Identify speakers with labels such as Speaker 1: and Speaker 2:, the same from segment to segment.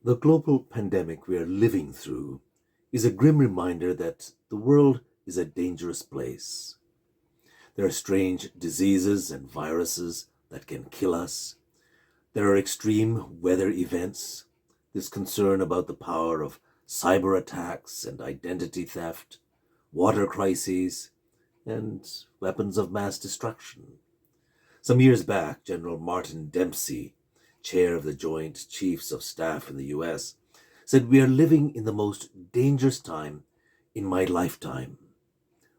Speaker 1: The global pandemic we are living through is a grim reminder that the world is a dangerous place. There are strange diseases and viruses that can kill us. There are extreme weather events. There's concern about the power of cyber attacks and identity theft, water crises, and weapons of mass destruction. Some years back, General Martin Dempsey, chair of the Joint Chiefs of Staff in the US, said, "We are living in the most dangerous time in my lifetime,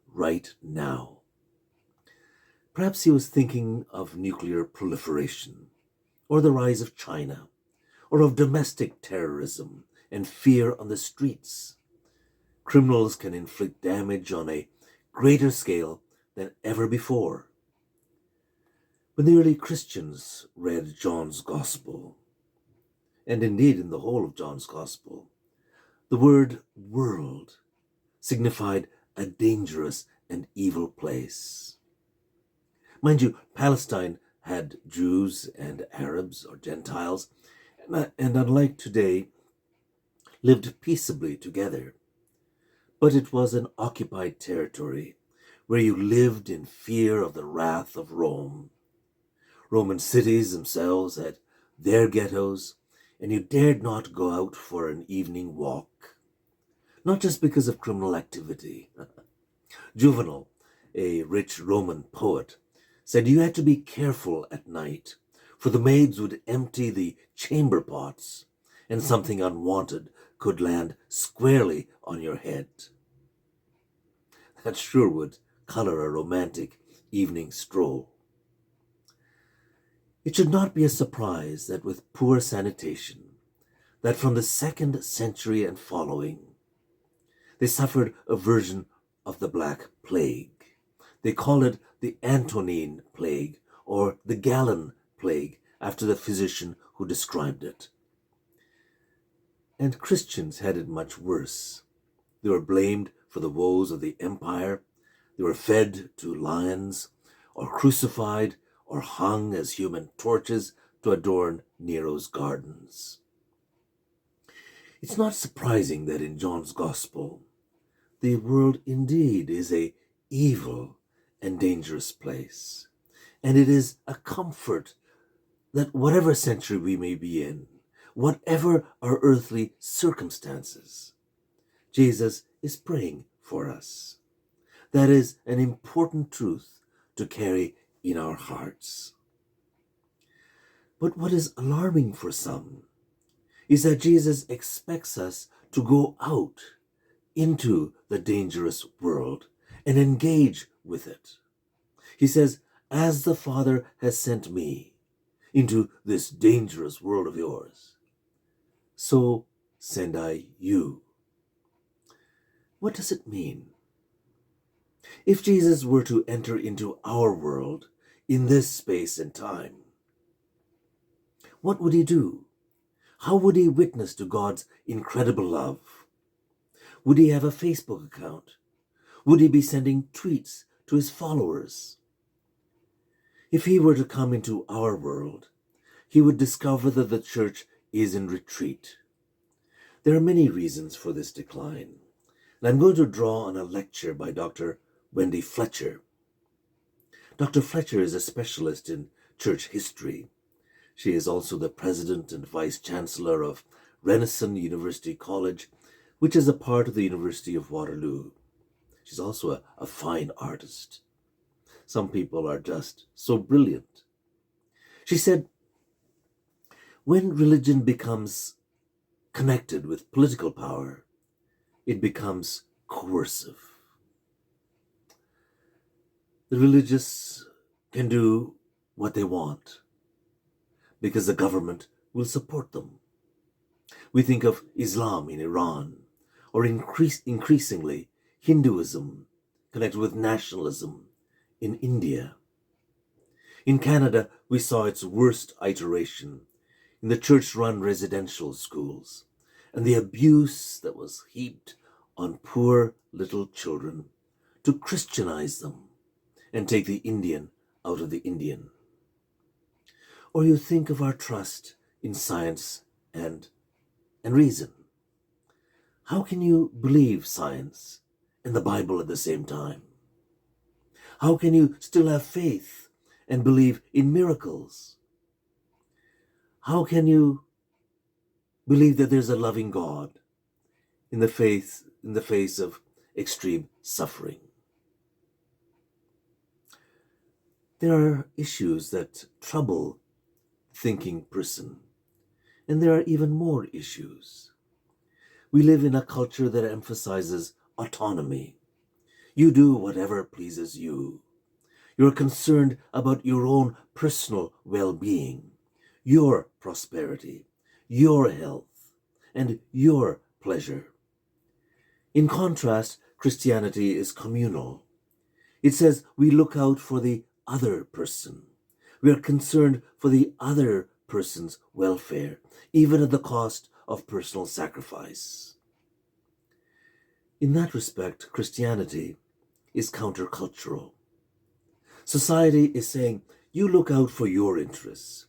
Speaker 1: right now." Perhaps he was thinking of nuclear proliferation, or the rise of China, or of domestic terrorism and fear on the streets. Criminals can inflict damage on a greater scale than ever before. When the early Christians read John's Gospel, and indeed in the whole of John's Gospel, the word world signified a dangerous and evil place. Mind you, Palestine had Jews and Arabs or Gentiles, and unlike today, lived peaceably together. But it was an occupied territory where you lived in fear of the wrath of Rome. Roman cities themselves had their ghettos, and you dared not go out for an evening walk, not just because of criminal activity. Juvenal, a rich Roman poet, said you had to be careful at night, for the maids would empty the chamber pots, and something unwanted could land squarely on your head. That sure would color a romantic evening stroll. It should not be a surprise that with poor sanitation, that from the 2nd century and following, they suffered a version of the Black Plague. They call it the Antonine Plague or the Gallon Plague after the physician who described it. And Christians had it much worse. They were blamed for the woes of the empire. They were fed to lions or crucified or hung as human torches to adorn Nero's gardens. It's not surprising that in John's Gospel, the world indeed is a evil and dangerous place. And it is a comfort that whatever century we may be in, whatever our earthly circumstances, Jesus is praying for us. That is an important truth to carry in our hearts. But what is alarming for some is that Jesus expects us to go out into the dangerous world and engage with it. He says, "As the Father has sent me into this dangerous world of yours, so send I you." What does it mean? If Jesus were to enter into our world in this space and time, what would he do? How would he witness to God's incredible love? Would he have a Facebook account? Would he be sending tweets to his followers? If he were to come into our world, he would discover that the church is in retreat. There are many reasons for this decline, and I'm going to draw on a lecture by Dr. Wendy Fletcher. Dr. Fletcher is a specialist in church history. She is also the president and vice chancellor of Renison University College, which is a part of the University of Waterloo. She's also a fine artist. Some people are just so brilliant. She said, when religion becomes connected with political power, it becomes coercive. The religious can do what they want because the government will support them. We think of Islam in Iran, or increasingly Hinduism connected with nationalism in India. In Canada, we saw its worst iteration in the church-run residential schools and the abuse that was heaped on poor little children to Christianize them and take the Indian out of the Indian. Or you think of our trust in science and and reason? How can you believe science and the Bible at the same time? How can you still have faith and believe in miracles? How can you believe that there's a loving God in the face of extreme suffering? There are issues that trouble the thinking person, and there are even more issues. We live in a culture that emphasizes autonomy. You do whatever pleases you. You're concerned about your own personal well-being, your prosperity, your health, and your pleasure. In contrast, Christianity is communal. It says we look out for the other person. We are concerned for the other person's welfare, even at the cost of personal sacrifice. In that respect, Christianity is countercultural. Society is saying, you look out for your interests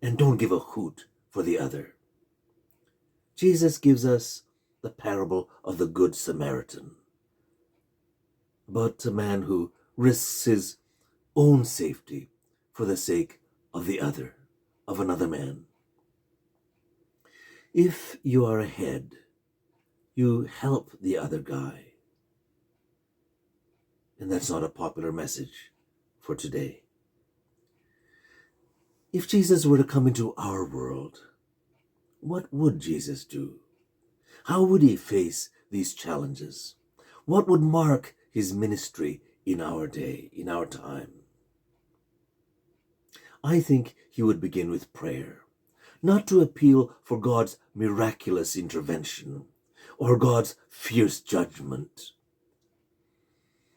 Speaker 1: and don't give a hoot for the other. Jesus gives us the parable of the Good Samaritan, about a man who risks his own safety for the sake of the other, of another man. If you are ahead, you help the other guy. And that's not a popular message for today. If Jesus were to come into our world, what would Jesus do? How would he face these challenges? What would mark his ministry in our day, in our time? I think he would begin with prayer, not to appeal for God's miraculous intervention or God's fierce judgment,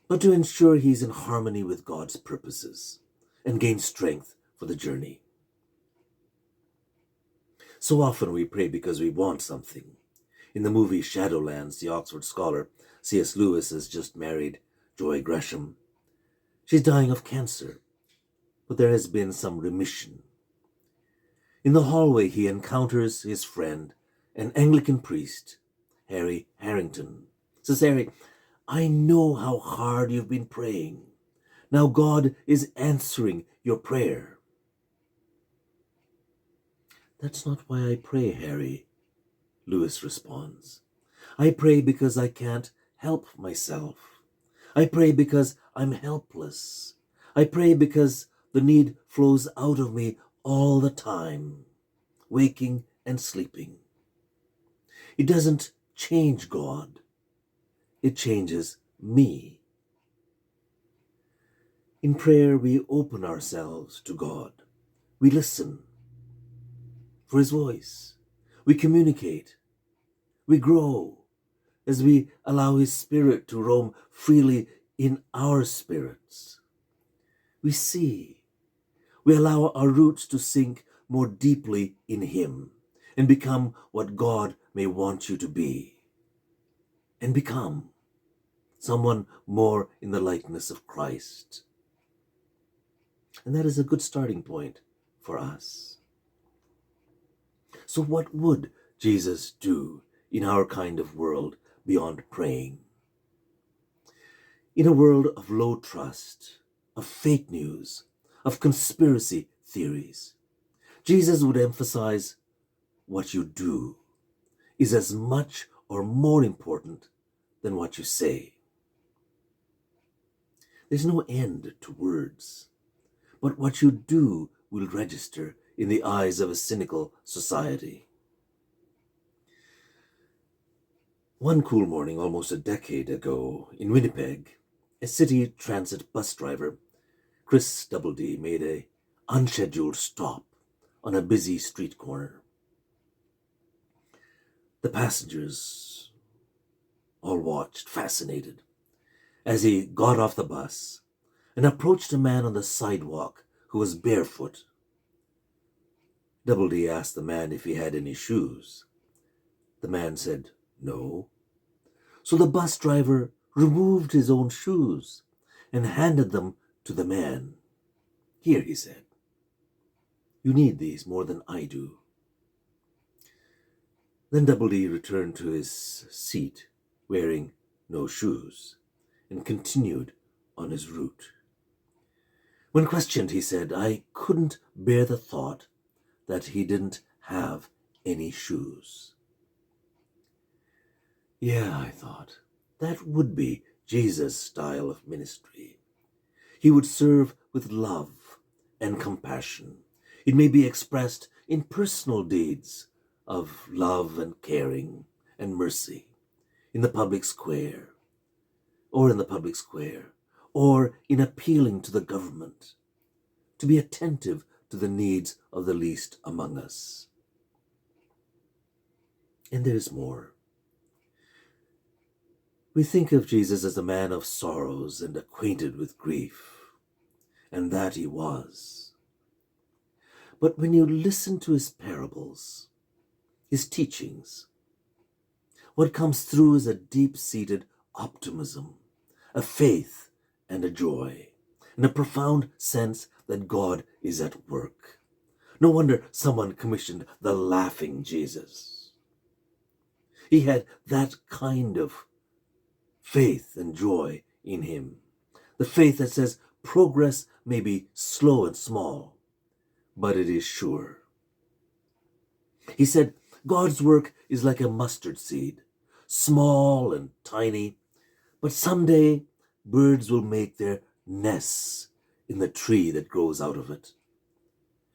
Speaker 1: but to ensure he's in harmony with God's purposes and gain strength for the journey. So often we pray because we want something. In the movie Shadowlands, the Oxford scholar C.S. Lewis has just married Joy Gresham. She's dying of cancer, but there has been some remission. In the hallway, he encounters his friend, an Anglican priest, Harry Harrington. Says, Harry, I know how hard you've been praying. Now God is answering your prayer. That's not why I pray, Harry, Lewis responds. I pray because I can't help myself. I pray because I'm helpless. I pray because the need flows out of me all the time, waking and sleeping. It doesn't change God. It changes me. In prayer, we open ourselves to God. We listen for his voice. We communicate. We grow as we allow his spirit to roam freely in our spirits. We see. We allow our roots to sink more deeply in him and become what God may want you to be. And become someone more in the likeness of Christ. And that is a good starting point for us. So what would Jesus do in our kind of world beyond praying? In a world of low trust, of fake news, of conspiracy theories, Jesus would emphasize what you do is as much or more important than what you say. There's no end to words, but what you do will register in the eyes of a cynical society. One cool morning almost a decade ago in Winnipeg, a city transit bus driver, Chris Doubledy, made an unscheduled stop on a busy street corner. The passengers all watched, fascinated, as he got off the bus and approached a man on the sidewalk who was barefoot. Doubledy asked the man if he had any shoes. The man said no. So the bus driver removed his own shoes and handed them to the man. Here, he said, you need these more than I do. Then Double D returned to his seat, wearing no shoes, and continued on his route. When questioned, he said, "I couldn't bear the thought that he didn't have any shoes." Yeah, I thought, that would be Jesus' style of ministry. He would serve with love and compassion. It may be expressed in personal deeds of love and caring and mercy in the public square, or in appealing to the government, to be attentive to the needs of the least among us. And there's more. We think of Jesus as a man of sorrows and acquainted with grief, and that he was. But when you listen to his parables, his teachings, what comes through is a deep-seated optimism, a faith and a joy, and a profound sense that God is at work. No wonder someone commissioned the laughing Jesus. He had that kind of faith and joy in him. The faith that says progress may be slow and small, but it is sure. He said, God's work is like a mustard seed, small and tiny, but someday birds will make their nests in the tree that grows out of it.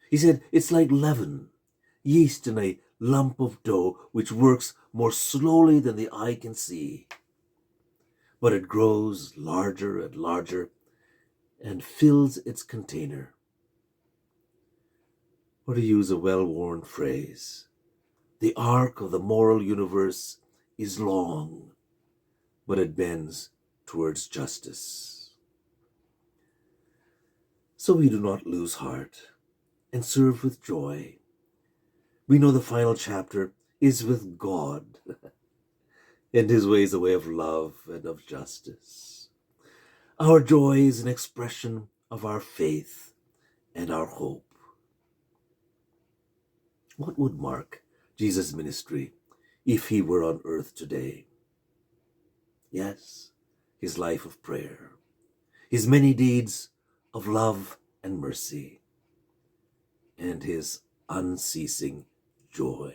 Speaker 1: He said, it's like leaven, yeast in a lump of dough which works more slowly than the eye can see. But it grows larger and larger and fills its container. Or to use a well-worn phrase, the arc of the moral universe is long, but it bends towards justice. So we do not lose heart and serve with joy. We know the final chapter is with God, and his way is a way of love and of justice. Our joy is an expression of our faith and our hope. What would mark Jesus' ministry if he were on earth today? Yes, his life of prayer, his many deeds of love and mercy, and his unceasing joy.